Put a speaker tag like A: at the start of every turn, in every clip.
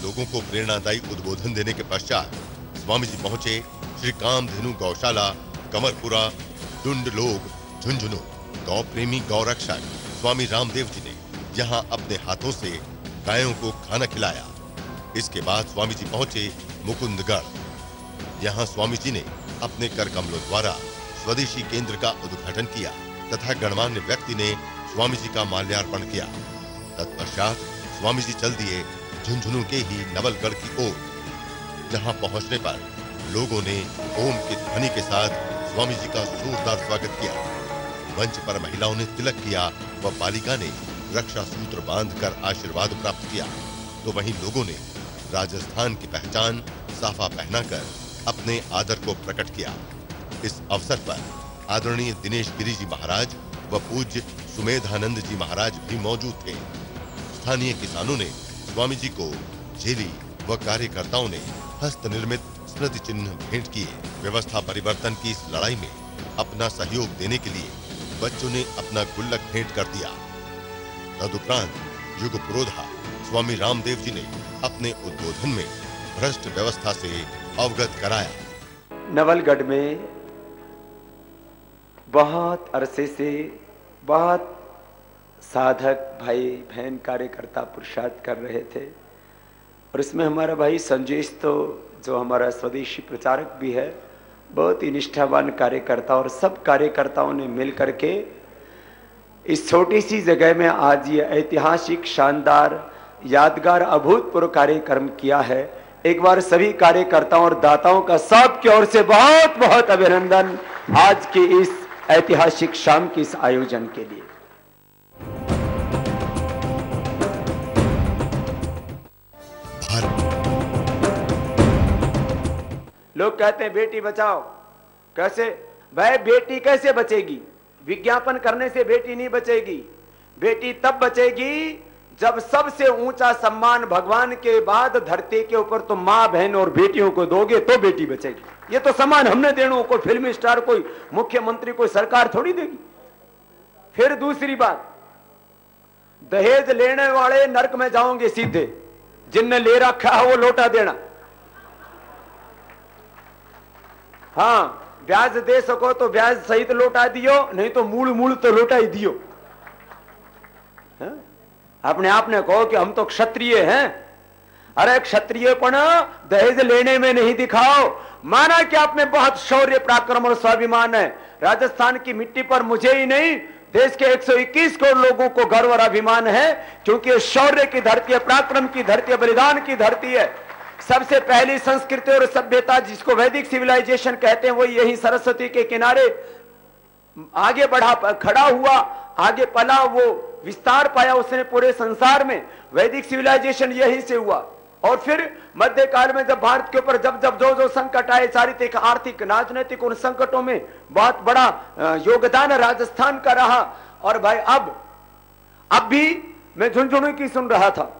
A: लोगों को प्रेरणादायी उद्बोधन देने के पश्चात स्वामी जी पहुंचे श्री कामधेनु गौशाला, कमरपुरा, डुंडलोग, झुंझुनू। गौ प्रेमी गौ रक्षक स्वामी रामदेव जी ने यहाँ अपने हाथों से गायों को खाना खिलाया। इसके बाद स्वामी जी पहुंचे मुकुंदगढ़। यहाँ स्वामी जी ने अपने कर कमलों द्वारा स्वदेशी केंद्र का उद्घाटन किया तथा गणमान्य व्यक्ति ने स्वामी जी का माल्यार्पण किया। तत्पश्चात स्वामी जी चल दिए झुंझुनू के ही नवलगढ़ की ओर, जहां पहुंचने पर लोगों ने ओम की ध्वनि के साथ स्वामी जी का जोरदार स्वागत किया। मंच पर महिलाओं ने तिलक किया व बालिका ने रक्षा सूत्र बांधकर आशीर्वाद प्राप्त किया, तो वहीं लोगों ने राजस्थान की पहचान साफा पहनाकर अपने आदर को प्रकट किया। इस अवसर पर आदरणीय दिनेश गिरी जी महाराज व पूज्य सुमेधानंद जी महाराज भी मौजूद थे। स्थानीय किसानों ने स्वामी जी को झेली व कार्यकर्ताओं ने हस्त निर्मित स्मृति चिन्ह भेंट किए। व्यवस्था परिवर्तन की इस लड़ाई में अपना सहयोग देने के लिए बच्चों ने अपना गुल्लक भेंट कर दिया। तदुपरांत युग पुरोधा स्वामी रामदेव जी ने अपने उद्बोधन में भ्रष्ट व्यवस्था से अवगत कराया।
B: नवलगढ़ में बहुत अरसे से बहुत साधक भाई बहन कार्यकर्ता पुरुषार्थ कर रहे थे, और इसमें हमारा भाई संजेश तो जो हमारा स्वदेशी प्रचारक भी है, बहुत ही निष्ठावान कार्यकर्ता, और सब कार्यकर्ताओं ने मिल करके इस छोटी सी जगह में आज ये ऐतिहासिक शानदार यादगार अभूतपूर्व कार्यक्रम किया है। एक बार सभी कार्यकर्ताओं और दाताओं का सबकी ओर से बहुत बहुत अभिनंदन आज की इस ऐतिहासिक शाम के इस आयोजन के लिए। लोग कहते हैं बेटी बचाओ, कैसे भाई बेटी कैसे बचेगी? विज्ञापन करने से बेटी नहीं बचेगी। बेटी तब बचेगी जब सबसे ऊंचा सम्मान भगवान के बाद धरती के ऊपर तो माँ बहन और बेटियों को दोगे तो बेटी बचेगी। ये तो सम्मान हमने देना, कोई फिल्म स्टार, कोई मुख्यमंत्री, कोई सरकार थोड़ी देगी। फिर दूसरी बात, दहेज लेने वाले नरक में जाओगे सीधे, जिनने ले रखा है वो लौटा देना। हाँ, ब्याज दे सको तो ब्याज सहित लौटा दियो, नहीं तो मूल मूल तो लौटा ही दियो। अपने आप ने कहो कि हम तो क्षत्रिय हैं। अरे क्षत्रियपन दहेज लेने में नहीं दिखाओ। माना कि आप में बहुत शौर्य पराक्रम और स्वाभिमान है। राजस्थान की मिट्टी पर मुझे ही नहीं, देश के 121 करोड़ लोगों को गर्व और अभिमान है, क्योंकि शौर्य की धरती है, पराक्रम की धरती है, बलिदान की धरती है। सबसे पहली संस्कृति और सभ्यता जिसको वैदिक सिविलाइजेशन कहते हैं, वो यही सरस्वती के किनारे आगे बढ़ा, खड़ा हुआ, आगे पला, वो विस्तार पाया उसने पूरे संसार में। वैदिक सिविलाइजेशन यही से हुआ। और फिर मध्यकाल में जब भारत के ऊपर जब जब जो संकट आए, चारित्रिक, आर्थिक, राजनीतिक, उन संकटों में बहुत बड़ा योगदान राजस्थान का रहा। और भाई अब भी मैं झुंझुनू की सुन रहा था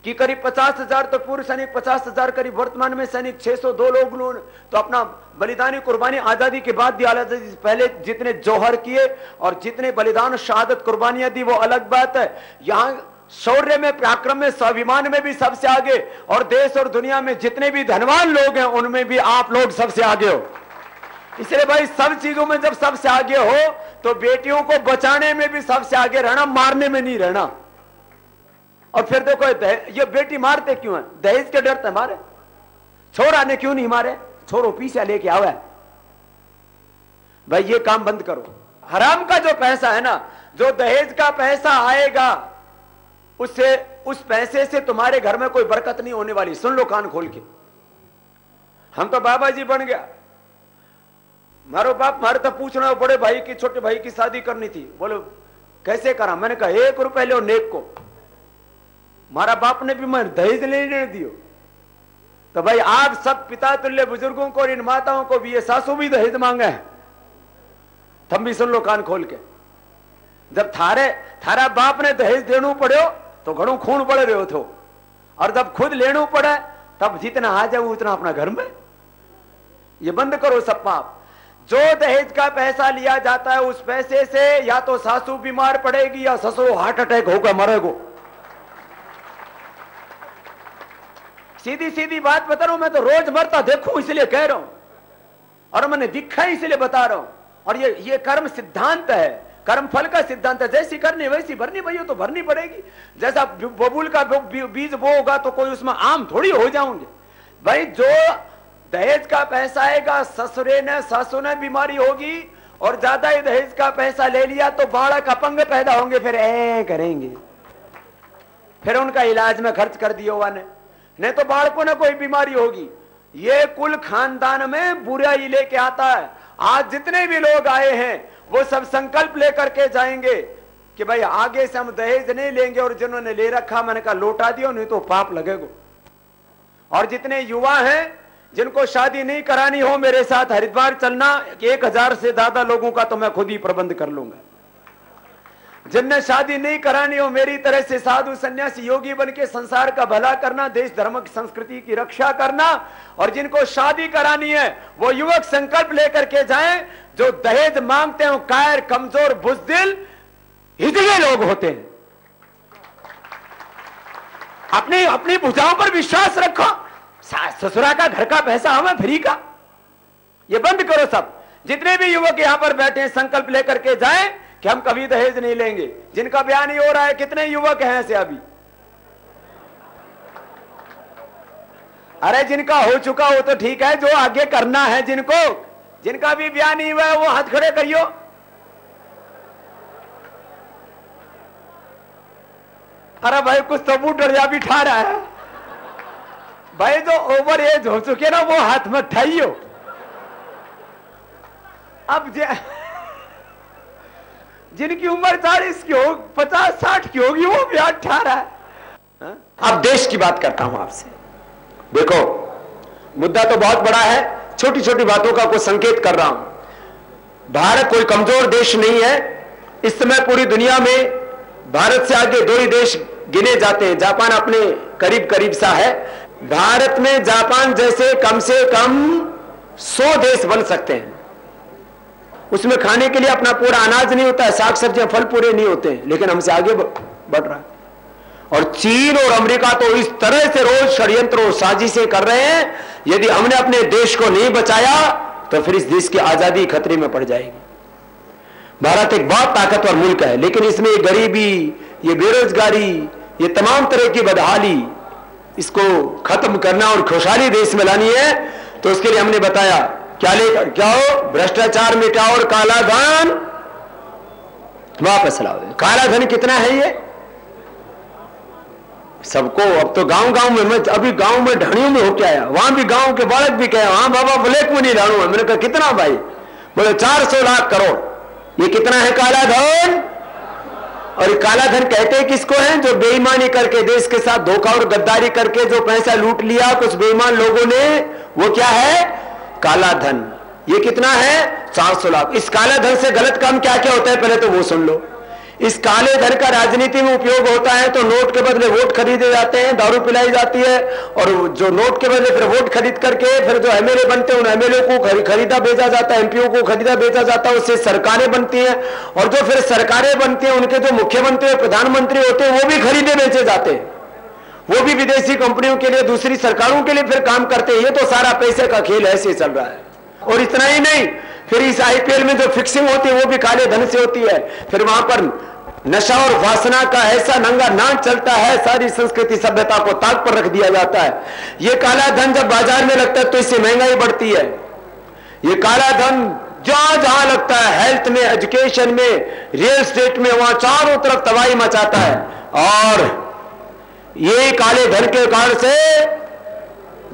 B: कि करीब 50,000 तो पूर्व सैनिक, 50,000 करीब वर्तमान में सैनिक, 602 लोग तो अपना बलिदानी कुर्बानी आजादी के बाद दी, आजादी से पहले जितने जौहर किए और जितने बलिदान शहादत कुर्बानियां दी वो अलग बात है। यहाँ शौर्य में, पराक्रम में, स्वाभिमान में भी सबसे आगे, और देश और दुनिया में जितने भी धनवान लोग हैं उनमें भी आप लोग सबसे आगे हो। इसलिए भाई सब चीजों में जब सबसे आगे हो तो बेटियों को बचाने में भी सबसे आगे रहना, मारने में नहीं रहना। और फिर देखो ये बेटी मारते क्यों है? दहेज के डर से मारे। छोरा ने क्यों नहीं मारे? छोरो पीछे लेके आवे। भाई ये काम बंद करो। हराम का जो पैसा है ना, जो दहेज का पैसा आएगा, उससे, उस पैसे से तुम्हारे घर में कोई बरकत नहीं होने वाली। सुन लो कान खोल के। हम तो बाबा जी बन गया। मारो बाप मारे तो पूछना, बड़े भाई की छोटे भाई की शादी करनी थी, बोलो कैसे करा? मैंने कहा 1 रुपए लो नेक को। मारा बाप ने भी मैं दहेज लेने दियो। तो भाई आप सब पिता तुल्य बुजुर्गों को और इन माताओं को भी, ये सासू भी दहेज मांगे हैं। तुम भी सुन लो कान खोल के। जब थारा बाप ने दहेज देनू पड़ो तो घणो खून पड़ रहे हो, और जब खुद लेनू पड़े तब जितना आ जाओ उतना अपना घर में। ये बंद करो सब पाप। जो दहेज का पैसा लिया जाता है उस पैसे से या तो सासू बीमार पड़ेगी या ससुर हार्ट अटैक होगा, मरेगो। सीधी सीधी बात बता रहा हूं, मैं तो रोज मरता देखूं इसलिए कह रहा हूं, और मैंने दिखा इसलिए बता रहा हूं। और ये कर्म सिद्धांत है, कर्म फल का सिद्धांत है। जैसी करनी वैसी भरनी, भैया तो भरनी पड़ेगी। जैसा बबूल का बीज बो होगा तो कोई उसमें आम थोड़ी हो जाऊंगे भाई। जो दहेज का पैसा आएगा, ससुरे ने सासू ने बीमारी होगी और ज्यादा ही दहेज का पैसा ले लिया तो बालक अपंग पैदा होंगे, फिर करेंगे, फिर उनका इलाज में खर्च कर दिया हुआ ने, नहीं तो बालकों ने कोई बीमारी होगी। ये कुल खानदान में बुराई लेके आता है। आज जितने भी लोग आए हैं वो सब संकल्प लेकर के जाएंगे कि भाई आगे से हम दहेज नहीं लेंगे, और जिन्होंने ले रखा मैंने कहा लौटा दियो, नहीं तो पाप लगेगा। और जितने युवा हैं जिनको शादी नहीं करानी हो, मेरे साथ हरिद्वार चलना, 1000 से ज्यादा लोगों का तो मैं खुद ही प्रबंध कर लूंगा। जिनने शादी नहीं करानी हो, मेरी तरह से साधु सन्यासी योगी बन के संसार का भला करना, देश धर्म की संस्कृति की रक्षा करना। और जिनको शादी करानी है वो युवक संकल्प लेकर के जाएं। जो दहेज मांगते हैं कायर, कमजोर, बुज़दिल, हिजड़े लोग होते हैं। अपनी अपनी भुजाओं पर विश्वास रखो। ससुरा का घर का पैसा हमें फ्री का, ये बंद करो सब। जितने भी युवक यहां पर बैठे हैं संकल्प लेकर के जाएं कि हम कभी दहेज नहीं लेंगे। जिनका ब्याह नहीं हो रहा है, कितने युवक हैं ऐसे अभी? अरे जिनका हो चुका हो तो ठीक है, जो आगे करना है जिनका भी ब्याह नहीं हुआ है वो हाथ खड़े करियो। अरे भाई कुछ सबूत डरिया भी ठा रहा है भाई। जो ओवर एज हो चुके ना वो हाथ में उठाइयो। अब जिनकी उम्र 40 की हो, 50-60 की होगी, वो ब्याह ठा रहा है। अब देश की बात करता हूं आपसे। देखो मुद्दा तो बहुत बड़ा है, छोटी छोटी बातों का कुछ संकेत कर रहा हूं। भारत कोई कमजोर देश नहीं है। इस समय पूरी दुनिया में भारत से आगे 2 ही देश गिने जाते हैं। जापान अपने करीब करीब सा है। भारत में जापान जैसे कम से कम 100 देश बन सकते हैं। उसमें खाने के लिए अपना पूरा अनाज नहीं होता है, साग सब्जियां फल पूरे नहीं होते हैं, लेकिन हमसे आगे बढ़ रहा है। और चीन और अमेरिका तो इस तरह से रोज षड्यंत्र और साजिशें कर रहे हैं, यदि हमने अपने देश को नहीं बचाया तो फिर इस देश की आजादी खतरे में पड़ जाएगी। भारत एक बहुत ताकतवर मुल्क है, लेकिन इसमें ये गरीबी, ये बेरोजगारी, ये तमाम तरह की बदहाली, इसको खत्म करना और खुशहाली देश में लानी है। तो उसके लिए हमने बताया क्या लेकर क्या हो, भ्रष्टाचार मिटाओ और काला धन वापस लाओ। काला धन कितना है ये सबको? अब तो गांव गांव में, मैं अभी गांव में ढाणियों में होके आया, वहां भी गांव के बालक भी कहे हाँ बाबा ब्लैक में नहीं ढाणू है। मैंने कहा कितना भाई? बोले 400 लाख करोड़। ये कितना है काला धन? और काला धन कहते किसको है? जो बेईमानी करके, देश के साथ धोखा और गद्दारी करके जो पैसा लूट लिया कुछ बेईमान लोगों ने, वो क्या है? काला धन। ये कितना है? 400 लाख। इस काला धन से गलत काम क्या क्या होता है पहले तो वो सुन लो। इस काले धन का राजनीति में उपयोग होता है तो नोट के बदले वोट खरीदे जाते हैं, दारू पिलाई जाती है, और जो नोट के बदले फिर वोट खरीद करके फिर जो एमएलए बनते हैं उन एमएलए को खरीदा बेचा जाता है, एमपीओ को खरीदा बेचा जाता है, उससे सरकारें बनती हैं, और जो फिर सरकारें बनती हैं उनके जो मुख्यमंत्री और प्रधानमंत्री होते हैं वो भी खरीदे बेचे जाते हैं। वो भी विदेशी कंपनियों के लिए, दूसरी सरकारों के लिए फिर काम करते हैं। ये तो सारा पैसे का खेल ऐसे चल रहा है। और इतना ही नहीं, फिर इस आईपीएल में जो फिक्सिंग होती है वो भी काले धन से होती है। फिर वहां पर नशा और वासना का ऐसा नंगा नाच चलता है, सारी संस्कृति सभ्यता को ताक पर रख दिया जाता है। ये काला धन जब बाजार में लगता है तो इससे महंगाई बढ़ती है। ये काला धन जहां जहां लगता है, हेल्थ में, एजुकेशन में, रियल एस्टेट में, वहां चारों तरफ तबाही मचाता है। और ये काले धन के कारण से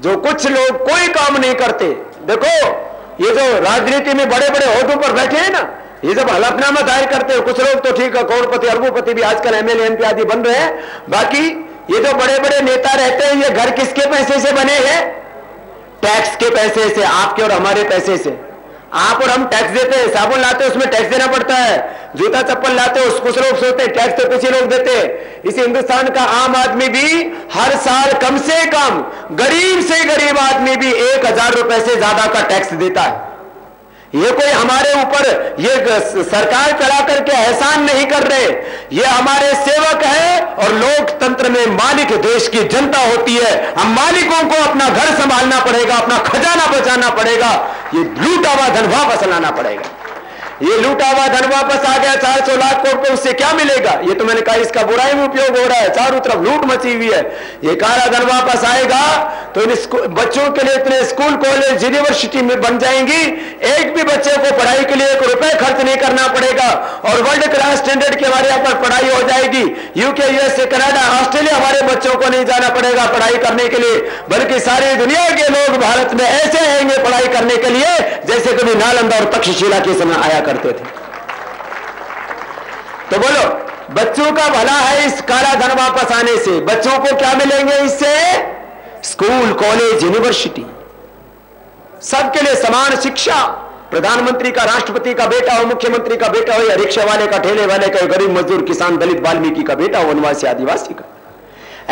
B: जो कुछ लोग कोई काम नहीं करते, देखो ये जो राजनीति में बड़े बड़े ओहदों पर बैठे हैं ना, ये जब हलफनामा दायर करते हैं, कुछ लोग तो ठीक है, करोड़पति अरबोपति भी आजकल एमएलए एमपी आदि बन रहे हैं, बाकी ये जो बड़े बड़े नेता रहते हैं, ये घर किसके पैसे से बने हैं? टैक्स के पैसे से, आपके और हमारे पैसे से। आप और हम टैक्स देते हैं, साबुन लाते हैं उसमें टैक्स देना पड़ता है, जूता चप्पल लाते हैं कुछ लोग सोचते हैं टैक्स तो कुछ ही लोग देते हैं। इस हिंदुस्तान का आम आदमी भी हर साल कम से कम, गरीब से गरीब आदमी भी 1000 रुपए से ज्यादा का टैक्स देता है। ये कोई हमारे ऊपर ये सरकार चला करके एहसान नहीं कर रहे, ये हमारे सेवक है और लोकतंत्र में मालिक देश की जनता होती है। हम मालिकों को अपना घर संभालना पड़ेगा, अपना खजाना बचाना पड़ेगा, ये लूटा हुआ धन वापस लाना पड़ेगा। ये लूटा हुआ धन वापस आ गया 400 लाख करोड़, उससे क्या मिलेगा? ये तो मैंने कहा इसका बुराई में उपयोग हो रहा है, चारों तरफ लूट मची हुई है। ये काला धन वापस आएगा तो इन बच्चों के लिए इतने स्कूल कॉलेज यूनिवर्सिटी में बन जाएंगी, एक भी बच्चे को पढ़ाई के लिए 1 रुपए खर्च नहीं करना पड़ेगा और वर्ल्ड क्लास स्टैंडर्ड की हमारे यहाँ पर पढ़ाई हो जाएगी। यूके, यूएसए, कनाडा, ऑस्ट्रेलिया हमारे बच्चों को नहीं जाना पड़ेगा पढ़ाई करने के लिए, बल्कि सारी दुनिया के लोग भारत में ऐसे आएंगे पढ़ाई करने के लिए जैसे कभी नालंदा और तक्षशिला के समय आया करते थे। तो बोलो, बच्चों का भला है इस काला धन वापस आने से। बच्चों को क्या मिलेंगे इससे? स्कूल, कॉलेज, यूनिवर्सिटी, सबके लिए समान शिक्षा। प्रधानमंत्री का, राष्ट्रपति का बेटा हो, मुख्यमंत्री का बेटा हो, या रिक्शा वाले का, ठेले वाले का, गरीब मजदूर, किसान, दलित, वाल्मीकि का बेटा हो, वनवासी, आदिवासी का,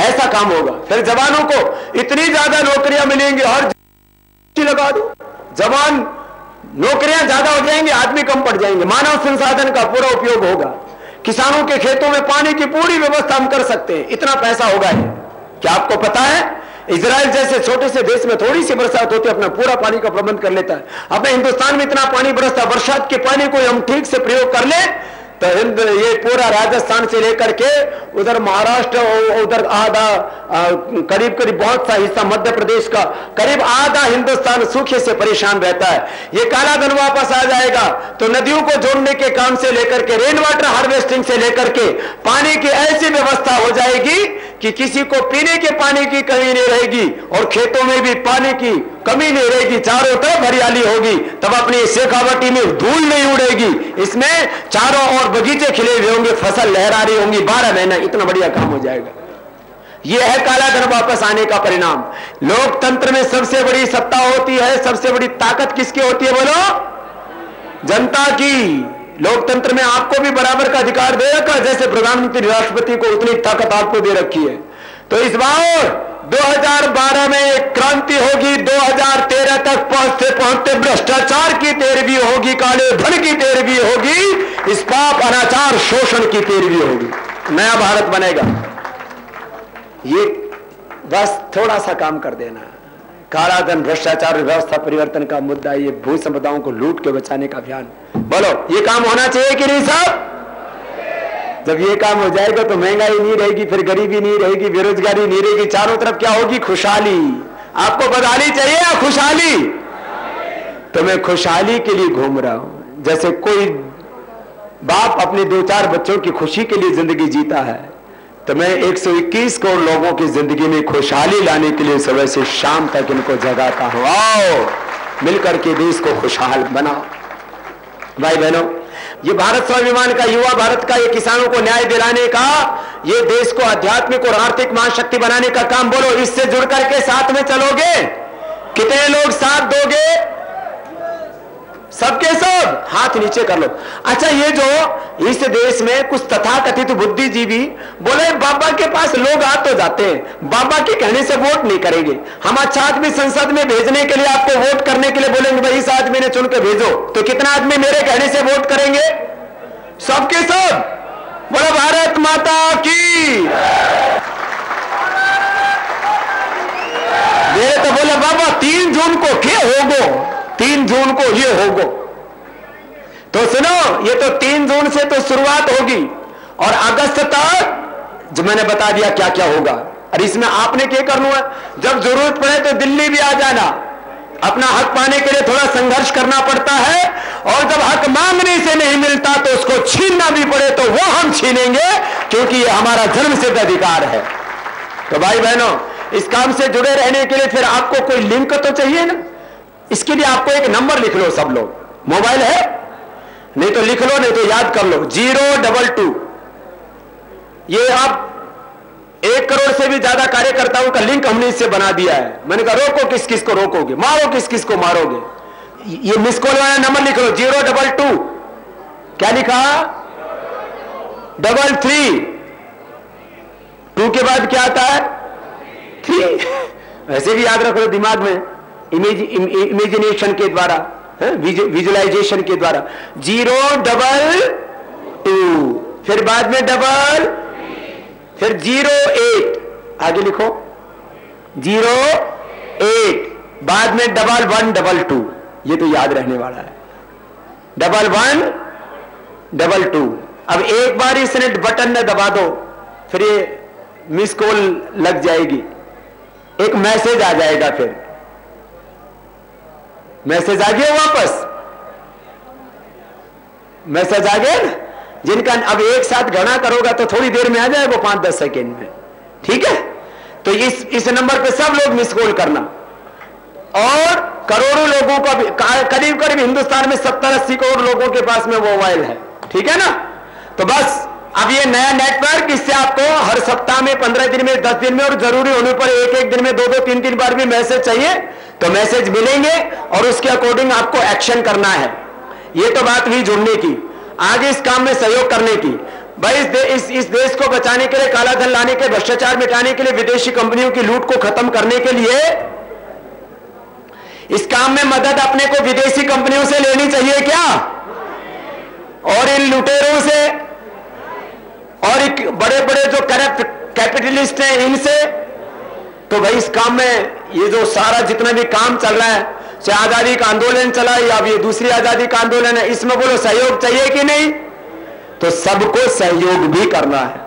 B: ऐसा काम होगा। फिर जवानों को इतनी ज्यादा नौकरियां मिलेंगी, हर लगा दो, जवान नौकरियां ज्यादा हो जाएंगी, आदमी कम पड़ जाएंगे, मानव संसाधन का पूरा उपयोग होगा, किसानों के खेतों में पानी की पूरी व्यवस्था हम कर सकते हैं, इतना पैसा होगा। क्या आपको पता है इजराइल जैसे छोटे से देश में थोड़ी सी बरसात होती है, अपना पूरा पानी का प्रबंध कर लेता है। अपने हिंदुस्तान में इतना पानी बरसता, बरसात के पानी को हम ठीक से प्रयोग कर ले तो ये पूरा राजस्थान से लेकर के उधर महाराष्ट्र, उधर आधा करीब करीब बहुत सा हिस्सा मध्य प्रदेश का, करीब आधा हिंदुस्तान सूखे से परेशान रहता है। ये काला धन वापस आ जाएगा तो नदियों को जोड़ने के काम से लेकर के, रेन वाटर हार्वेस्टिंग से लेकर के, पानी की ऐसी व्यवस्था हो जाएगी कि किसी को पीने के पानी की कमी नहीं रहेगी और खेतों में भी पानी की कमी नहीं रहेगी, चारों तरफ हरियाली होगी। तब अपनी शेखावटी में धूल नहीं उड़ेगी, इसमें चारों ओर बगीचे खिले हुए होंगे, फसल लहरा रही होंगी 12 महीना, इतना बढ़िया काम हो जाएगा। यह है काला धन वापस आने का परिणाम। लोकतंत्र में सबसे बड़ी सत्ता होती है, सबसे बड़ी ताकत किसकी होती है बोलो? जनता की। लोकतंत्र में आपको भी बराबर का अधिकार दे रखा, जैसे प्रधानमंत्री राष्ट्रपति को उतनी ताकत आपको दे रखी है। तो इस बार 2012 में एक क्रांति होगी, 2013 तक पहुंचते पहुंचते भ्रष्टाचार की तेरवी होगी, काले धन की तेरवी होगी, इस पाप, अनाचार, शोषण की तेरवी होगी, नया भारत बनेगा। ये बस थोड़ा सा काम कर देना। काला धन, भ्रष्टाचार, व्यवस्था परिवर्तन का मुद्दा, ये भू संपदाओं को लूट के बचाने का अभियान, बोलो ये काम होना चाहिए कि नहीं साहब? जब ये काम हो जाएगा तो महंगाई नहीं रहेगी, फिर गरीबी नहीं रहेगी, बेरोजगारी नहीं रहेगी, चारों तरफ क्या होगी? खुशहाली। आपको बदहाली चाहिए या खुशहाली? तो मैं खुशहाली के लिए घूम रहा हूं। जैसे कोई बाप अपने 2-4 बच्चों की खुशी के लिए जिंदगी जीता है, तो मैं 121 करोड़ लोगों की जिंदगी में खुशहाली लाने के लिए सुबह से शाम तक इनको जगाता हूं। आओ मिलकर के देश को खुशहाल बनाओ। भाई बहनों, ये भारत स्वाभिमान का, युवा भारत का, ये किसानों को न्याय दिलाने का, ये देश को आध्यात्मिक और आर्थिक महाशक्ति बनाने का काम, बोलो इससे जुड़ करके साथ में चलोगे? कितने लोग साथ दोगे? सबके सब हाथ नीचे कर लो। अच्छा, ये जो इस देश में कुछ तथाकथित बुद्धिजीवी बोले बाबा के पास लोग आ तो जाते हैं, बाबा के कहने से वोट नहीं करेंगे, हम अच्छा आदमी संसद में भेजने के लिए आपको वोट करने के लिए बोलेंगे भाई इस आदमी ने चुन के भेजो, तो कितना आदमी मेरे कहने से वोट करेंगे? सबके सब। बोलो भारत माता की। मेरे तो बोले बाबा 3 जून को क्या होगो, 3 जून को ये होगो। तो सुनो, ये तो 3 जून से तो शुरुआत होगी और अगस्त तक जो मैंने बता दिया क्या क्या होगा। और इसमें आपने क्या करना है, जब जरूरत पड़े तो दिल्ली भी आ जाना, अपना हक पाने के लिए थोड़ा संघर्ष करना पड़ता है, और जब हक मांगने से नहीं मिलता तो उसको छीनना भी पड़े तो वो हम छीनेंगे, क्योंकि ये हमारा जन्मसिद्ध अधिकार है। तो भाई बहनों, इस काम से जुड़े रहने के लिए फिर आपको कोई लिंक तो चाहिए ना। इसके लिए आपको एक नंबर लिख लो, सब लोग, मोबाइल है नहीं तो लिख लो, नहीं तो याद कर लो, 022। ये आप 1 करोड़ से भी ज्यादा कार्यकर्ताओं का लिंक हमने इससे बना दिया है। मैंने कहा रोको किस किस को रोकोगे, मारो किस किस को मारोगे। ये मिस कॉल वाला नंबर लिख लो, 022। क्या लिखा? 33। 2 के बाद क्या आता है? 3। ऐसे भी याद रख लो दिमाग में, इमेजिनेशन के द्वारा। विजुअलाइजेशन के द्वारा। 0 डबल 2, फिर बाद में डबल, फिर 0 8, आगे लिखो 0 8, बाद में डबल 1 डबल 2, ये तो याद रहने वाला है, डबल 1 डबल 2। अब एक बार इस नेट बटन ने दबा दो, फिर ये मिस कॉल लग जाएगी, एक मैसेज आ जाएगा, फिर मैसेज आ गया, वापस मैसेज आ गया ना, जिनका अब एक साथ गणना करोगा तो थोड़ी देर में आ जाएगा 5-10 सेकेंड में, ठीक है। तो इस नंबर पे सब लोग मिस कॉल करना, और करोड़ों लोगों का भी, करीब करीब हिंदुस्तान में 70-80 करोड़ लोगों के पास में मोबाइल है, ठीक है ना। तो बस अब ये नया नेटवर्क, इससे आपको हर सप्ताह में, 15 दिन में, 10 दिन में, और जरूरी होने पर एक दिन में 2-2, 3-3 बार भी मैसेज चाहिए तो मैसेज मिलेंगे, और उसके अकॉर्डिंग आपको एक्शन करना है। ये तो बात हुई जुड़ने की, आगे इस काम में सहयोग करने की। भाई इस देश को बचाने के लिए, काला धन लाने के, भ्रष्टाचार मिटाने के लिए, विदेशी कंपनियों की लूट को खत्म करने के लिए, इस काम में मदद अपने को विदेशी कंपनियों से लेनी चाहिए क्या, और इन लुटेरों से, और बड़े बड़े जो करप्ट कैपिटलिस्ट हैं इनसे। तो भाई इस काम में ये जो सारा जितना भी काम चल रहा है, चाहे आजादी का आंदोलन चला या अब ये दूसरी आजादी का आंदोलन है, इसमें बोलो सहयोग चाहिए कि नहीं, तो सबको सहयोग भी करना है,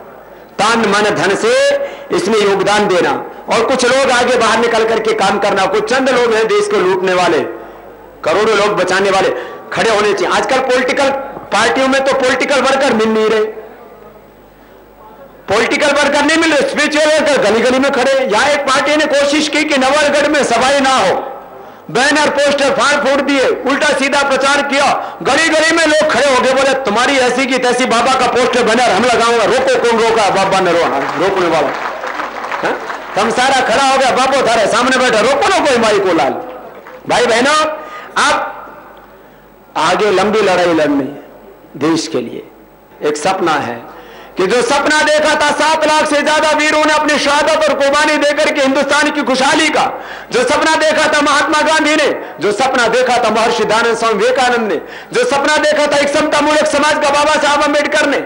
B: तन मन धन से इसमें योगदान देना, और कुछ लोग आगे बाहर निकल करके काम करना। कुछ चंद लोग हैं देश को लूटने वाले, करोड़ों लोग बचाने वाले खड़े होने चाहिए। आजकल पॉलिटिकल पार्टियों में तो पॉलिटिकल वर्कर मिल नहीं रहे, पॉलिटिकल वर्कर नहीं मिल रहे, स्पिरिचुअल वर्कर गली गली में खड़े। यहां एक पार्टी ने कोशिश की कि नवलगढ़ में सभाएं ना हो, बैनर पोस्टर फाड़ फोड़ दिए, उल्टा सीधा प्रचार किया, गली गली में लोग खड़े हो गए, बोले तुम्हारी ऐसी की तैसी बाबा का पोस्टर बैनर हम लगाऊंगा, रोको, कौन रोका, बाबा ने रोकने वाला, हम सारा खड़ा हो गया, बाबू थारे सामने बैठा, रोको ना कोई माई को लाल। भाई बहनों, अब आगे लंबी लड़ाई लड़नी देश के लिए। एक सपना है कि जो सपना देखा था 7 लाख से ज्यादा वीरों ने अपनी शहादत और कुर्बानी देकर के हिंदुस्तान की खुशहाली का, जो सपना देखा था महात्मा गांधी ने, जो सपना देखा था महर्षि दयानंद स्वामी विवेकानंद ने, जो सपना देखा था एक समता मूलक समाज का बाबा साहब अम्बेडकर ने,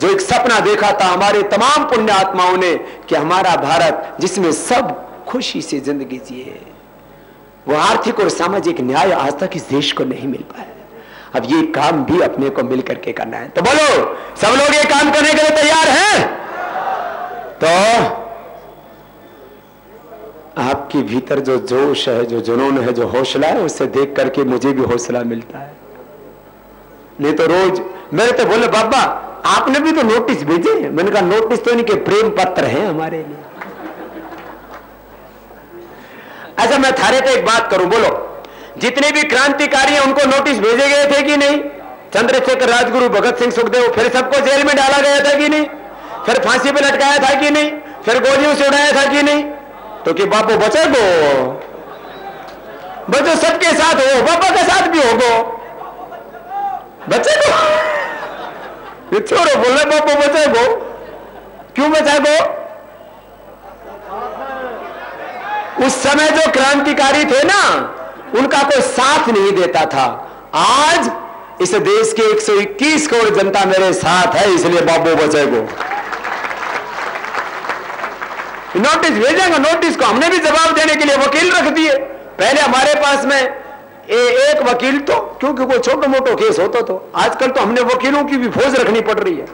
B: जो एक सपना देखा था हमारे तमाम पुण्य आत्माओं ने कि हमारा भारत जिसमें सब खुशी से जिंदगी जिए, वो आर्थिक और सामाजिक न्याय आज तक इस देश को नहीं मिल पाया। अब ये काम भी अपने को मिल करके करना है। तो बोलो सब लोग ये काम करने के लिए तैयार हैं? तो आपके भीतर जो जोश है, जो जुनून है, जो हौसला है, उससे देख करके मुझे भी हौसला मिलता है। नहीं तो रोज मेरे तो बोले बाबा आपने भी तो नोटिस भेजे। मैंने कहा नोटिस तो इनके प्रेम पत्र हैं हमारे लिए। अच्छा मैं थारे पे एक बात करूं, बोलो जितने भी क्रांतिकारी हैं उनको नोटिस भेजे गए थे कि नहीं? चंद्रशेखर, राजगुरु, भगत सिंह, सुखदेव, फिर सबको जेल में डाला गया था कि नहीं? फिर फांसी पे लटकाया था कि नहीं? फिर गोलियों से उड़ाया था कि नहीं? तो कि बापू बचे गो, बचो सबके साथ हो, बाबा के साथ भी होगो, बचे गो, छोड़ो बोले बापू बचे गो। क्यों बचा गो? उस समय जो क्रांतिकारी थे ना, उनका कोई साथ नहीं देता था। आज इस देश के 121 करोड़ जनता मेरे साथ है, इसलिए बाबू बचेगो। नोटिस भेजेंगे, नोटिस को हमने भी जवाब देने के लिए वकील रख दिए। पहले हमारे पास में एक वकील तो, क्योंकि कोई छोटा मोटा केस होता तो, आजकल तो हमने वकीलों की भी फौज रखनी पड़ रही है।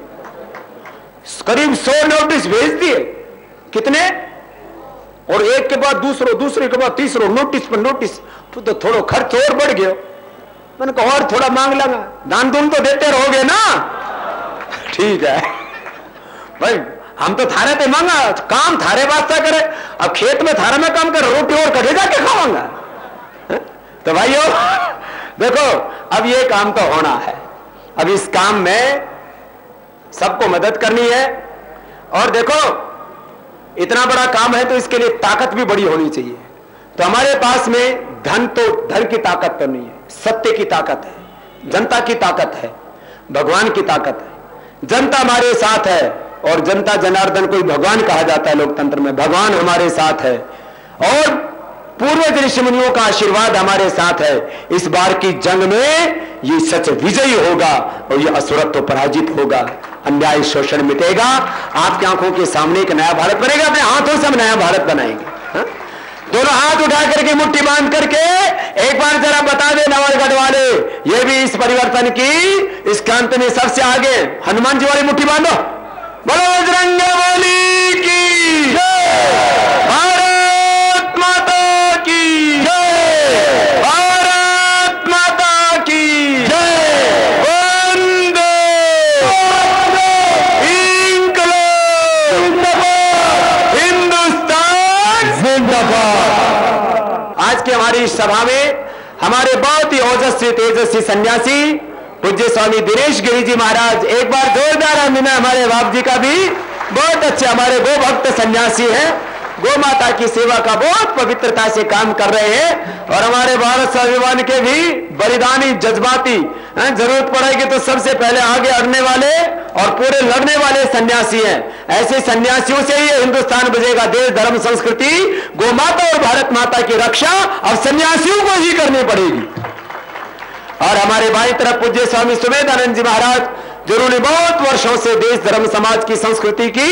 B: करीब 100 नोटिस भेज दिए। कितने? और एक के बाद दूसरों, दूसरे के बाद तीसरों, नोटिस पर नोटिस। तो थोड़ा खर्च और बढ़ गया। मैंने कहा और थोड़ा मांग लगा, दान दून तो देते रहोगे ना? ठीक है भाई, हम तो थारे पे मांगा, काम थारे वास्ता करे। अब खेत में थारे में काम कर, रोटी और कटे जाके खाऊंगा। तो भाइयों देखो, अब ये काम तो होना है। अब इस काम में सबको मदद करनी है। और देखो इतना बड़ा काम है तो इसके लिए ताकत भी बड़ी होनी चाहिए। तो हमारे पास में धन की ताकत तो नहीं है, सत्य की ताकत है, जनता की ताकत है, भगवान की ताकत है। जनता हमारे साथ है, और जनता जनार्दन को भगवान कहा जाता है लोकतंत्र में। भगवान हमारे साथ है, और पूर्वज ऋषि मुनियों का आशीर्वाद हमारे साथ है। इस बार की जंग में ये सच विजयी होगा और ये असुरत्व पराजित होगा, अन्याय शोषण मिटेगा। आपकी आंखों के सामने एक नया भारत बनेगा। अपने हाथों से हम नया भारत बनाएंगे। हा? दोनों हाथ उठा करके मुट्ठी बांध करके एक बार जरा बता दे नवलगढ़ वाले, ये भी इस परिवर्तन की, इस क्रांति में सबसे आगे। हनुमान जी वाली मुट्ठी बांधो, बोलो बजरंग बली की जय, भारत माता की जय, भारत माता की जय, वंदे हिंदुस्तान जिंदाबाद। आज की हमारी इस सभा में हमारे बहुत ही ओजस्वी तेजस्वी सन्यासी पूज्य स्वामी दिनेश गिरी जी महाराज, एक बार जोरदार आंदोलन हमारे बाप जी का भी बहुत अच्छे हमारे गो भक्त सन्यासी हैं, गो माता की सेवा का बहुत पवित्रता से काम कर रहे हैं और हमारे भारत स्वाभिमान के भी बलिदानी जज्बाती, जरूरत पड़ेगी तो सबसे पहले आगे अड़ने वाले और पूरे लड़ने वाले सन्यासी हैं। ऐसे सन्यासियों से ही हिंदुस्तान बजेगा। देश धर्म संस्कृति गो माता और भारत माता की रक्षा अब सन्यासियों को ही करनी पड़ेगी। और हमारे बाईं तरफ पूज्य स्वामी सुमेधानंद जी महाराज, जिन्होंने बहुत वर्षों से देश धर्म समाज की संस्कृति की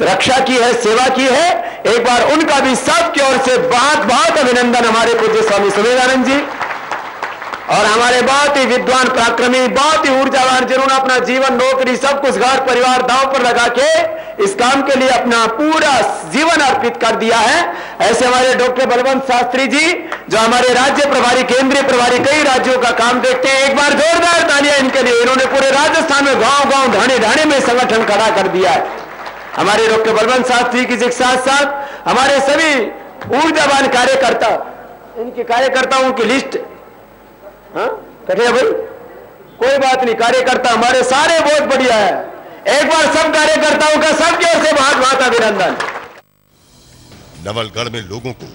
B: रक्षा की है, सेवा की है, एक बार उनका भी सबकी ओर से बहुत बहुत अभिनंदन हमारे पूज्य स्वामी सुमेधानंद जी। और हमारे बहुत ही विद्वान पराक्रमी, बहुत ही ऊर्जावान, जिन्होंने अपना जीवन नौकरी सब कुछ घर परिवार दांव पर लगा के इस काम के लिए अपना पूरा जीवन अर्पित कर दिया है, ऐसे हमारे डॉक्टर बलवंत शास्त्री जी, जो हमारे राज्य प्रभारी, केंद्रीय प्रभारी, कई राज्यों का काम देखते हैं। एक बार जोरदार तालियां इनके लिए। इन्होंने पूरे राजस्थान में गांव गांव ढाणे ढाणे में संगठन खड़ा कर दिया है। हमारे डॉक्टर बलवंत शास्त्री जी के साथ साथ हमारे सभी ऊर्जावान कार्यकर्ता, इनके कार्यकर्ताओं की लिस्ट कटे भाई, कोई बात नहीं, कार्यकर्ता हमारे सारे बहुत बढ़िया है। एक बार सब कार्यकर्ताओं का सबकी ओर से बहुत बहुत अभिनंदन।
A: नवलगढ़ में लोगों को